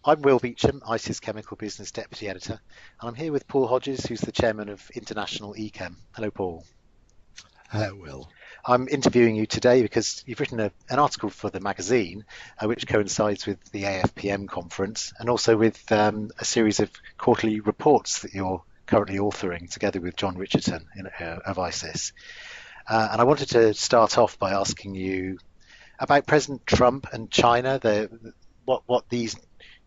I'm Will Beecham, ICE's Chemical Business Deputy Editor, and I'm here with Paul Hodges, who's the Chairman of International Echem. Hello, Paul. Hello, Will. I'm interviewing you today because you've written an article for the magazine, which coincides with the AFPM conference and also with a series of quarterly reports that you're currently authoring together with John Richardson of ICES. And I wanted to start off by asking you about President Trump and China, what these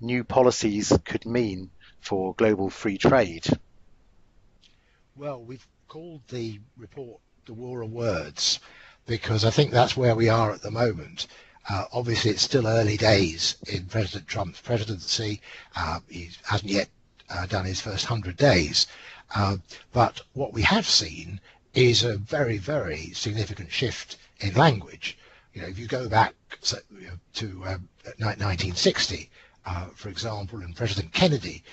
new policies could mean for global free trade. Well, we've called the report The War of Words because I think that's where we are at the moment. Obviously, it's still early days in President Trump's presidency. He hasn't yet done his first 100 days. But what we have seen is a very, very significant shift in language. If you go back to 1960, for example, and President Kennedy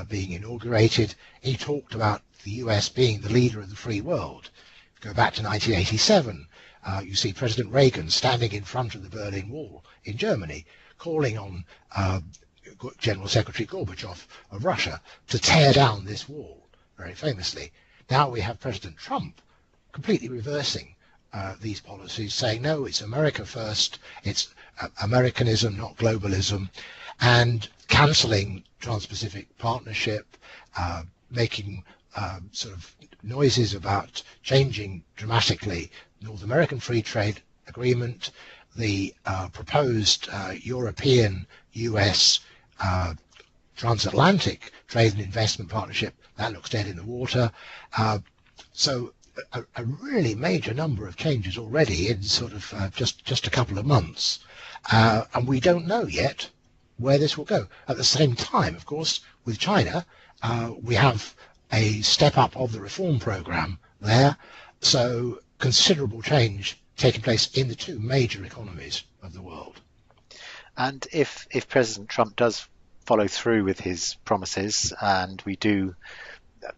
being inaugurated, he talked about the US being the leader of the free world. If you go back to 1987, you see President Reagan standing in front of the Berlin Wall in Germany, calling on General Secretary Gorbachev of Russia to tear down this wall, very famously. Now we have President Trump completely reversing these policies, saying, no, it's America first, it's Americanism, not globalism, and cancelling Trans-Pacific Partnership, making sort of noises about changing dramatically North American Free Trade Agreement, the proposed European-US transatlantic trade and investment partnership. That looks dead in the water. So a really major number of changes already in sort of just a couple of months. And we don't know yet where this will go. At the same time, of course, with China, we have a step up of the reform program there. So considerable change taking place in the two major economies of the world. And if President Trump does follow through with his promises and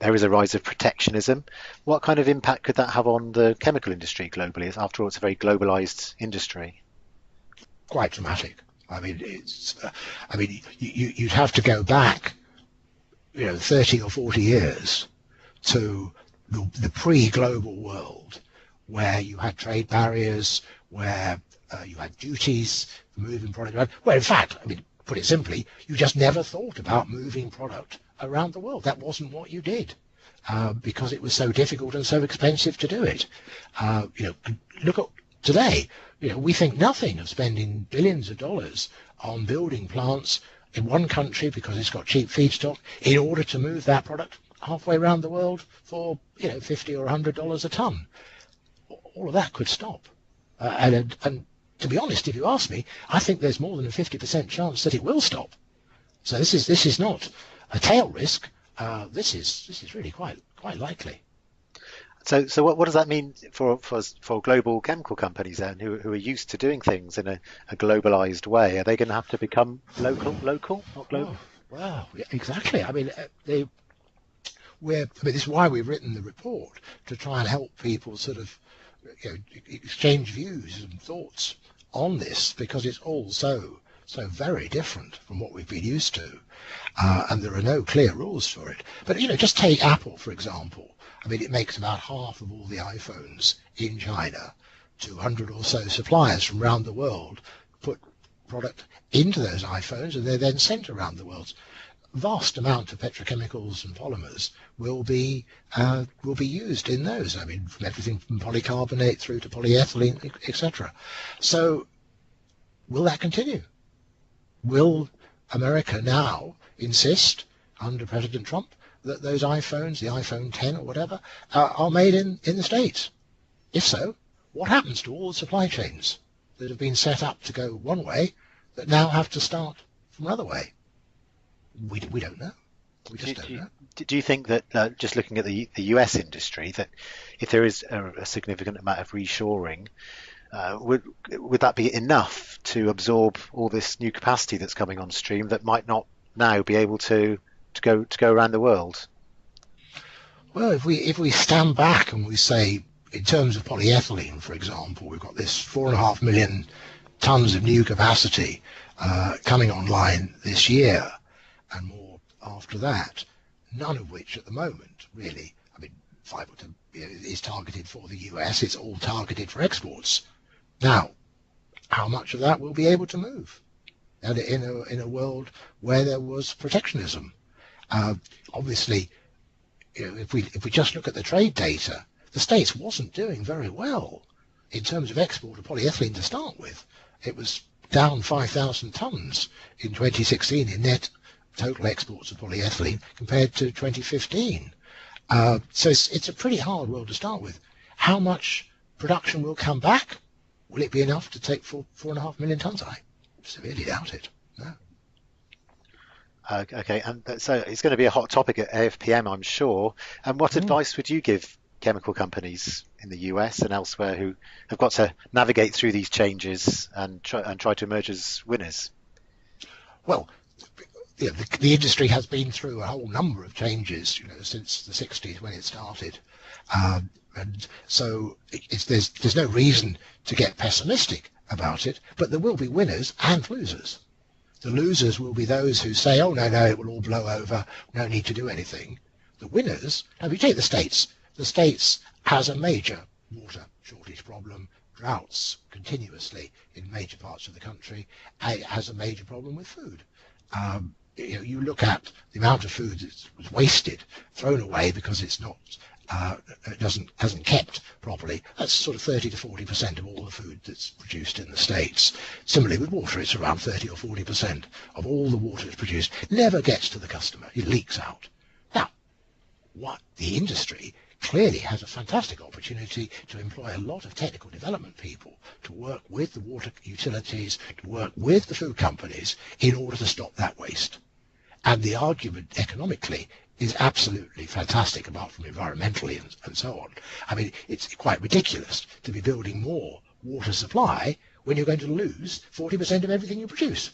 there is a rise of protectionism, what kind of impact could that have on the chemical industry globally? After all, it's a very globalized industry. Quite dramatic. I mean, you'd have to go back, 30 or 40 years to the pre-global world, where you had trade barriers, where you had duties for moving product around. Well, in fact, put it simply, you just never thought about moving product around the world. That wasn't what you did because it was so difficult and so expensive to do it. Look at today. We think nothing of spending billions of dollars on building plants in one country because it's got cheap feedstock in order to move that product halfway around the world for $50 or $100 a ton. All of that could stop. And to be honest, if you ask me, I think there's more than a 50% chance that it will stop. So this is not a tail risk. This is really quite likely. So what does that mean for global chemical companies then, who are used to doing things in a globalized way? Are they going to have to become local, not global? Oh, wow, yeah, exactly. This is why we've written the report, to try and help people sort of exchange views and thoughts on this, because it's all so very different from what we've been used to, and there are no clear rules for it. But just take Apple for example. It makes about half of all the iPhones in China. 200 or so suppliers from around the world put product into those iPhones, and they're then sent around the world. Vast amount of petrochemicals and polymers will be used in those. From everything from polycarbonate through to polyethylene, etc. So, will that continue? Will America now insist, under President Trump, that those iPhones, the iPhone 10 or whatever, are made in the States? If so, what happens to all the supply chains that have been set up to go one way that now have to start from another way? We don't know. We just don't know. Do you think that just looking at the US industry, that if there is a significant amount of reshoring, would that be enough to absorb all this new capacity that's coming on stream that might not now be able to go around the world? Well, if we stand back and we say, in terms of polyethylene, for example, we've got this 4.5 million tons of new capacity coming online this year. and more after that, none of which at the moment really, I mean, fiber is targeted for the US, it's all targeted for exports. Now, how much of that will be able to move? And in a world where there was protectionism, obviously, if we just look at the trade data, the States wasn't doing very well in terms of export of polyethylene to start with. It was down 5,000 tons in 2016 in net total exports of polyethylene compared to 2015. So it's a pretty hard world to start with. How much production will come back? Will it be enough to take 4.5 million tons? I severely doubt it. No. Okay, and so it's going to be a hot topic at AFPM, I'm sure. And what advice would you give chemical companies in the US and elsewhere who have got to navigate through these changes and try to emerge as winners? Well, the industry has been through a whole number of changes, since the 60s when it started. And so there's no reason to get pessimistic about it, but there will be winners and losers. The losers will be those who say, oh, no, it will all blow over, no need to do anything. The winners, now if you take the States has a major water shortage problem, droughts continuously in major parts of the country. It has a major problem with food. You look at the amount of food that was wasted, thrown away because it's not hasn't kept properly. That's sort of 30 to 40% of all the food that's produced in the States. Similarly with water, it's around 30 or 40% of all the water that's produced never gets to the customer. It leaks out. Now, what the industry clearly has a fantastic opportunity to employ a lot of technical development people to work with the water utilities, to work with the food companies in order to stop that waste. And the argument economically is absolutely fantastic, apart from environmentally and so on. I mean, it's quite ridiculous to be building more water supply when you're going to lose 40% of everything you produce.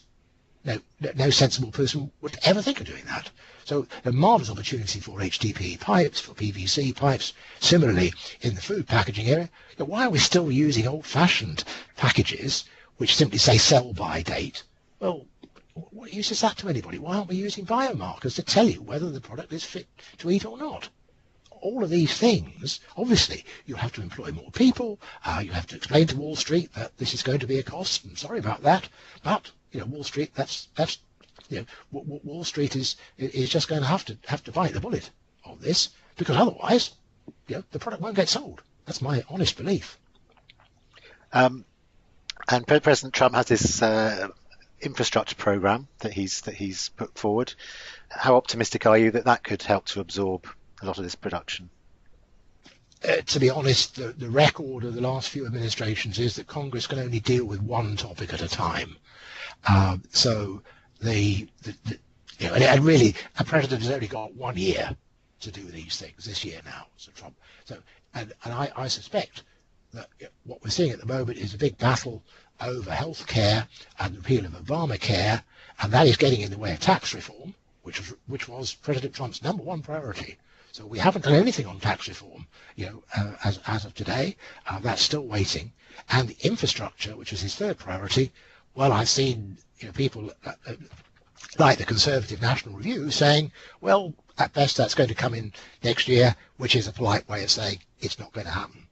No sensible person would ever think of doing that. So a marvellous opportunity for HDPE pipes, for PVC pipes. Similarly, in the food packaging area, why are we still using old-fashioned packages which simply say sell-by date? Well, what use is that to anybody? Why aren't we using biomarkers to tell you whether the product is fit to eat or not? All of these things, obviously, you have to employ more people. You have to explain to Wall Street that this is going to be a cost. I'm sorry about that, but Wall Street, Wall Street is just going to have to bite the bullet on this, because otherwise, the product won't get sold. That's my honest belief. And President Trump has this infrastructure program that he's put forward. How optimistic are you that could help to absorb a lot of this production? To be honest, the record of the last few administrations is that Congress can only deal with one topic at a time. So and really, a president has only got 1 year to do these things this year now. So Trump. And I suspect that what we're seeing at the moment is a big battle over health care and the repeal of Obamacare, and that is getting in the way of tax reform, which was President Trump's #1 priority. So we haven't done anything on tax reform, as of today. That's still waiting. And the infrastructure, which is his third priority, well, I've seen people like the Conservative National Review saying, well, at best that's going to come in next year, which is a polite way of saying it's not going to happen.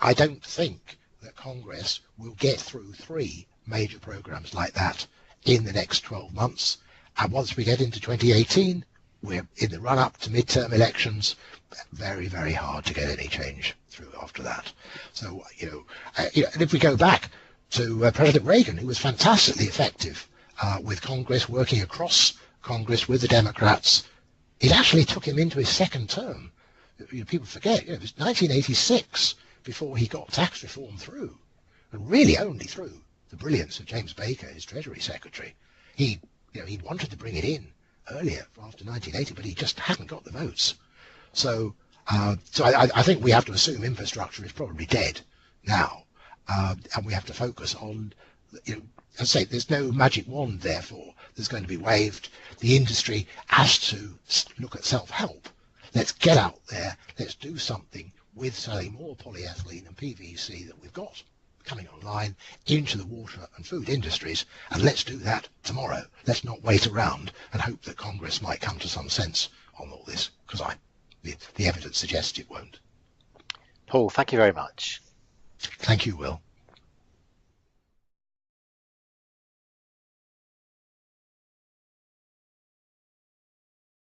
I don't think that Congress will get through 3 major programs like that in the next 12 months. And once we get into 2018, we're in the run-up to midterm elections. Very, very hard to get any change through after that. So, and if we go back to President Reagan, who was fantastically effective with Congress, working across Congress with the Democrats, it actually took him into his second term. People forget, it was 1986 before he got tax reform through, and really only through the brilliance of James Baker, his Treasury Secretary. He wanted to bring it in earlier, after 1980, but he just hadn't got the votes. So I think we have to assume infrastructure is probably dead now, and we have to focus on, as I say, there's no magic wand, therefore, that's going to be waved. The industry has to look at self-help. Let's get out there. Let's do something with selling more polyethylene and PVC that we've got. coming online into the water and food industries, and let's do that tomorrow. Let's not wait around and hope that Congress might come to some sense on all this, because the evidence suggests it won't. Paul, thank you very much. Thank you, Will.